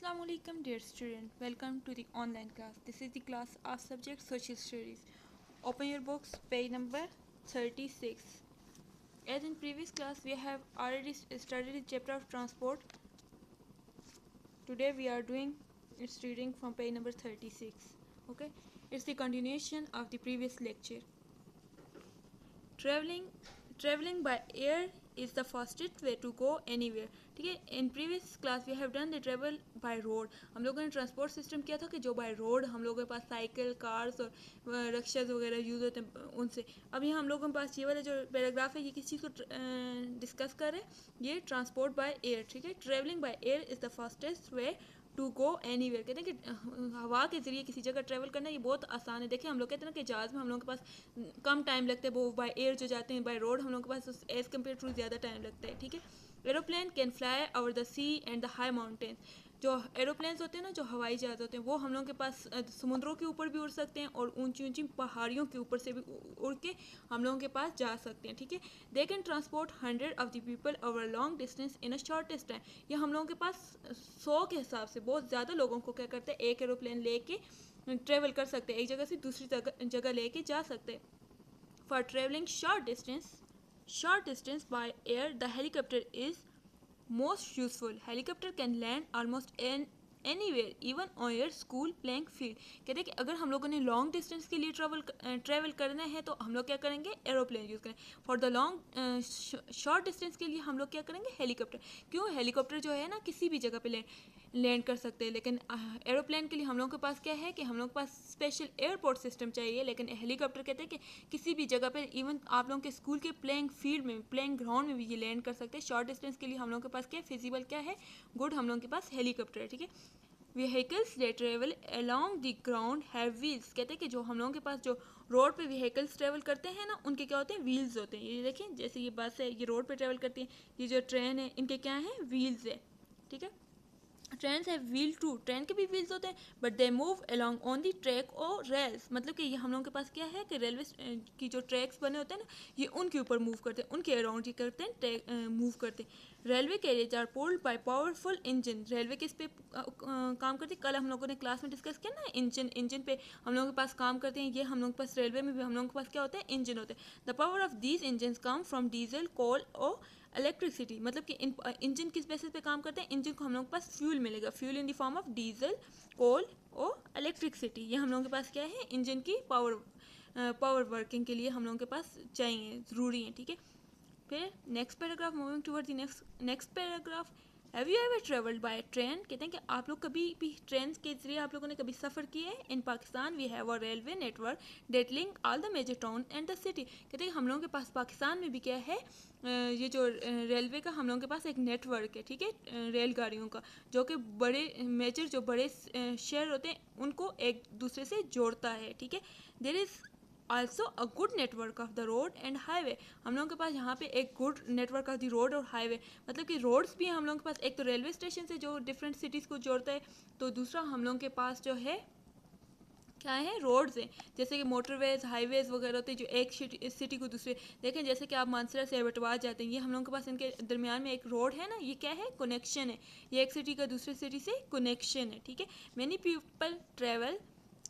Assalamualaikum dear student, welcome to the online class. This is the class of subject social studies. Open your books, page number 36. As in previous class we have already studied the chapter of transport. Today we are doing its reading from page number 36. Okay, it's the continuation of the previous lecture. Traveling by air is the fastest way to go anywhere. ठीक है, in previous class we have done the travel by road. हम लोगों ने transport system किया था कि जो bye road हम लोगों के पास साइकिल, कार्स और रक्शाज वगैरह यूज़ होते हैं उनसे. अब ये हम लोगों के पास ये वाला जो पैराग्राफ है ये किस चीज़ को डिस्कस कर रहे हैं, ये ट्रांसपोर्ट बाय एयर. ठीक है, travelling by air is the fastest way to go anywhere. कहते हैं कि हवा के ज़रिए किसी जगह ट्रैवल करना ये बहुत आसान है. देखिए हम लोग कहते हैं ना कि जहाज़ में हम लोगों के पास कम टाइम लगता है, वो बाय एयर जो जाते हैं बाय रोड हम लोगों के पास एज़ कम्पेयर टू ज़्यादा टाइम लगता है. ठीक है, aeroplane can fly over the sea and the high mountain. जो एरोप्लेन्स होते हैं ना, जो हवाई जहाज़ होते हैं, वो हम लोगों के पास समुद्रों के ऊपर भी उड़ सकते हैं और ऊंची ऊंची पहाड़ियों के ऊपर से भी उड़ के हम लोगों के पास जा सकते हैं. ठीक है, they can transport 100 of the people over long distance in a shortest time. ये हम लोगों के पास 100 के हिसाब से बहुत ज़्यादा लोगों को क्या करते हैं, एक एरोप्लेन लेके ट्रेवल कर सकते हैं, एक जगह से दूसरी जगह लेके जा सकते हैं. For travelling short distance by air, the helicopter is most useful. Helicopter can land almost anywhere, even on your school playing field. कहते हैं कि अगर हम लोगों ने लॉन्ग डिस्टेंस के लिए ट्रैवल करना है तो हम लोग क्या करेंगे, एरोप्लेन यूज़ करें. For the long short distance के लिए हम लोग क्या करेंगे, हेलीकॉप्टर. क्यों, हेलीकॉप्टर जो है ना किसी भी जगह पे लैंड कर सकते हैं, लेकिन एरोप्लेन के लिए हम लोगों के पास क्या है कि हम लोग के पास स्पेशल एयरपोर्ट सिस्टम चाहिए. लेकिन हेलीकॉप्टर कहते हैं कि किसी भी जगह पे, इवन आप लोगों के स्कूल के प्लेइंग फील्ड में, प्लेइंग ग्राउंड में भी ये लैंड कर सकते हैं. शॉर्ट डिस्टेंस के लिए हम लोगों के पास क्या है, फिजिबल क्या है, गुड, हम लोगों के पास हेलीकॉप्टर है. ठीक है, vehicles they travel along the ground have wheels. कहते हैं कि जो हम लोगों के पास जो रोड पे व्हीकल्स ट्रेवल करते हैं ना, उनके क्या होते हैं, व्हील्स होते हैं. ये देखें, जैसे ये बस है, ये रोड पे ट्रेवल करती है, ये जो ट्रेन है, इनके क्या है, व्हील्स है. ठीक है, ट्रेन है व्हील टू, ट्रेन के भी व्हील्स होते हैं, but they move along on the track और रेल्स. मतलब कि ये हम लोगों के पास क्या है कि रेलवे की जो ट्रैक्स बने होते हैं ना, ये उनके ऊपर मूव करते हैं, उनके अराउंड ही करते हैं, मूव करते हैं. Railway carriage are pulled by powerful engine. Railway किस पे काम करते हैं, कल हम लोगों ने क्लास में डिस्कस किया ना, इंजन पे हम लोगों के पास काम करते हैं. ये हम लोगों के पास रेलवे में भी हम लोगों के पास क्या होता है, इंजन होते हैं. The power of these engine come from diesel, coal और इलेक्ट्रिसिटी. मतलब कि इंजन किस बेसिस पे काम करते हैं, इंजन को हम लोग के पास फ्यूल मिलेगा, fuel in the form of diesel, coal और इलेक्ट्रिसिटी. ये हम लोगों के पास क्या है, इंजन की पावर वर्किंग के लिए हम लोगों के पास चाहिए, ज़रूरी है. ठीक है, फिर next paragraph, moving toward the next paragraph. Have you ever travelled by train. कहते हैं कि आप लोग कभी भी ट्रेन के जरिए आप लोगों ने कभी सफ़र किया है. In Pakistan we have a railway network that link all the major town and the city. कहते हैं हम लोगों के पास पाकिस्तान में भी क्या है, ये जो रेलवे का हम लोगों के पास एक नेटवर्क है. ठीक है, रेलगाड़ियों का, जो कि बड़े मेजर जो बड़े शहर होते हैं उनको एक दूसरे से जोड़ता है. ठीक है, there is also a good network of the road and highway. हम लोगों के पास यहाँ पे एक good network of the road और हाईवे, मतलब कि रोड्स भी हम लोगों के पास, एक तो रेलवे स्टेशन से जो डिफरेंट सिटीज़ को जोड़ता है, तो दूसरा हम लोगों के पास जो है क्या है, रोड्स हैं. जैसे कि मोटरवेज, हाईवेज वगैरह होते हैं जो एक सिटी को दूसरे, देखें जैसे कि आप मानसरा से एबटवार जाते हैं, ये हम लोगों के पास इनके दरमियान में एक रोड है ना, ये क्या है, कनेक्शन है. ये एक सिटी का दूसरे सिटी से कनेक्शन है. ठीक है, many people travel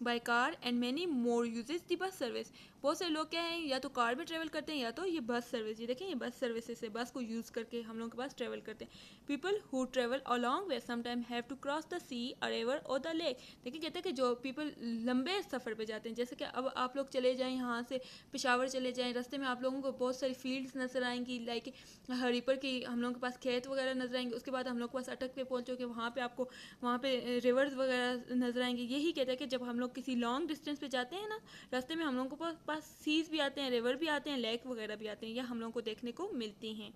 by car and many more uses the bus service. बहुत सारे लोग क्या हैं, या तो कार में ट्रेवल करते हैं या तो ये बस सर्विस. ये देखें, ये बस सर्विसेज है, बस को यूज़ करके हम लोगों के पास ट्रेवल करते हैं. People who travel a long way sometime have to cross the sea a river or the lake. देखिए कहते हैं कि जो पीपल लंबे सफ़र पे जाते हैं, जैसे कि अब आप लोग चले जाएँ यहाँ से पेशावर चले जाएँ, रास्ते में आप लोगों को बहुत सारी फील्ड्स नज़र आएंगी, लाइक हरीपर की हम लोगों के पास खेत वगैरह नजर आएंगे. उसके बाद हम लोग के पास अटक पे पहुँचोगे, वहाँ पे आपको वहाँ पे रिवर्स वगैरह नजर आएंगे. यही कहते हैं कि जब हम लोग किसी लॉन्ग डिस्टेंस पे जाते हैं ना, रास्ते में हम लोगों के पास सीज भी आते हैं, रिवर भी आते हैं, लेक वगैरह भी आते हैं, यह हम लोगों को देखने को मिलती हैं.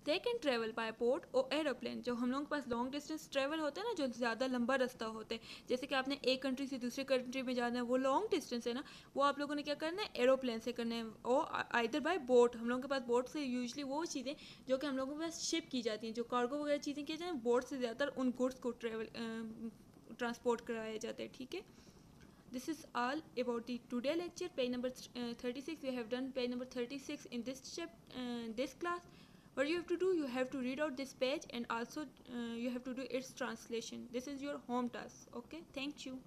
They can travel by port और एरोप्लेन. जो हम लोगों के पास लॉन्ग डिस्टेंस ट्रेवल होते हैं ना, जो ज़्यादा लंबा रास्ता होता है, जैसे कि आपने एक कंट्री से दूसरी कंट्री में जाना है, वो लॉन्ग डिस्टेंस है ना, वो आप लोगों ने क्या करना है, एरोप्लेन से करना है. और आइदर बाय बोट. हम लोगों के पास बोट से यूजली वो चीज़ें जो कि हम लोगों के पास शिप की जाती हैं, जो कार्गो वगैरह चीज़ें की जाती हैं, बोट से ज़्यादातर उन गुड्स को ट्रांसपोर्ट कराया जाता है. ठीक है, this is all about the today lecture, page number 36. We have done page number 36 in this class. What you have to do, you have to read out this page and also you have to do its translation. This is your home task. Okay, thank you.